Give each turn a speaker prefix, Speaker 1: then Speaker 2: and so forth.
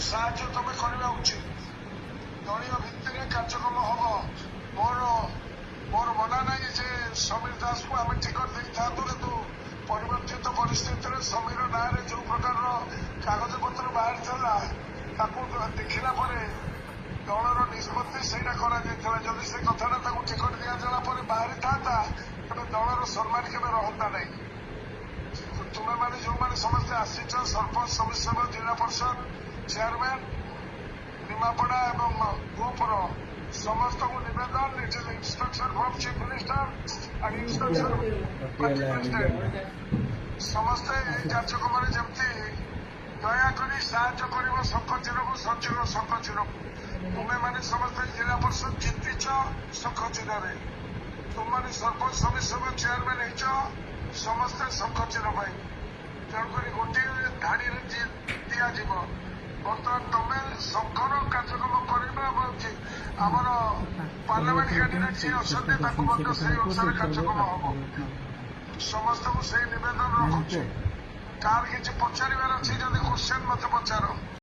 Speaker 1: ସାହାଯ୍ୟ ତମେ କରିବା ଉଚିତ। ଦଳୀୟ ଭିତ୍ତିରେ କାର୍ଯ୍ୟକ୍ରମ ହବ। ମୋର ମନା ନାହିଁ ଯେ ସମୀର ଦାସକୁ ଆମେ ଟିକଟ ଦେଇଥାନ୍ତୁ, କିନ୍ତୁ ପରିବର୍ତ୍ତିତ ପରିସ୍ଥିତିରେ ସମୀର ନାଁରେ ଯୋଉ ପ୍ରକାରର କାଗଜପତ୍ର ବାହାରିଥିଲା ତାକୁ ଦେଖିଲା ପରେ ଦଳର ନିଷ୍ପତ୍ତି ସେଇଟା କରାଯାଇଥିଲା। ଯଦି ସେ କଥାଟା ତାକୁ ଟିକଟ ଦିଆଗଲା ପରେ ବାହାରିଥାନ୍ତା ତେବେ ଦଳର ସମ୍ମାନ କେବେ ରହନ୍ତା ନାହିଁ। ତୁମେମାନେ ଯୋଉମାନେ ସମସ୍ତେ ଆସିଛ, ସରପଞ୍ଚ, ସମିତିସଭ୍ୟ, ଜିଲ୍ଲା ପରିଷଦ ଚେୟାରମ୍ୟାନ, ନିମାପଡ଼ା ଏବଂ ଗ୍ରୁପର ସମସ୍ତଙ୍କୁ ନିବେଦନ, instruction from chief minister and instruction president, ସମସ୍ତେ ଏହି କାର୍ଯ୍ୟକ୍ରମରେ ଯେମିତି ଦୟାକରି ସାହାଯ୍ୟ କରିବ ଶଙ୍ଖଚିରକୁ, ଶଙ୍ଖଚିରକୁ। ତୁମେମାନେ ସମସ୍ତେ ଜିଲ୍ଲା ପରିଷଦ ଜିତିଛ ଶଙ୍ଖଚିରରେ, ତୁମମାନେ ସରପଞ୍ଚ, ସମିତିସଭ୍ୟ, ଚେୟାରମ୍ୟାନ ହେଇଛ ସମସ୍ତେ ଶଙ୍ଖଚିର ପାଇଁ। ତେଣୁକରି ଗୋଟିଏ ଧାଡିରେ ଦିଆଯିବ। ବର୍ତ୍ତମାନ ତମେ ଶଙ୍ଖର କାର୍ଯ୍ୟକ୍ରମ କରିବା ଏବଂ ଆମର ପାର୍ଲାମେଣ୍ଟ କ୍ୟାଣ୍ଡିଡେଟ୍ ଯିଏ ଅଛନ୍ତି ତାକୁ ମଧ୍ୟ ସେଇ ଅନୁସାରେ କାର୍ଯ୍ୟକ୍ରମ ହବ। ସମସ୍ତଙ୍କୁ ସେଇ ନିବେଦନ ରଖୁଛି। କାହାର କିଛି ପଚାରିବାର ଅଛି ଯଦି କ୍ୱେଶ୍ଚନ ମତେ ପଚାର।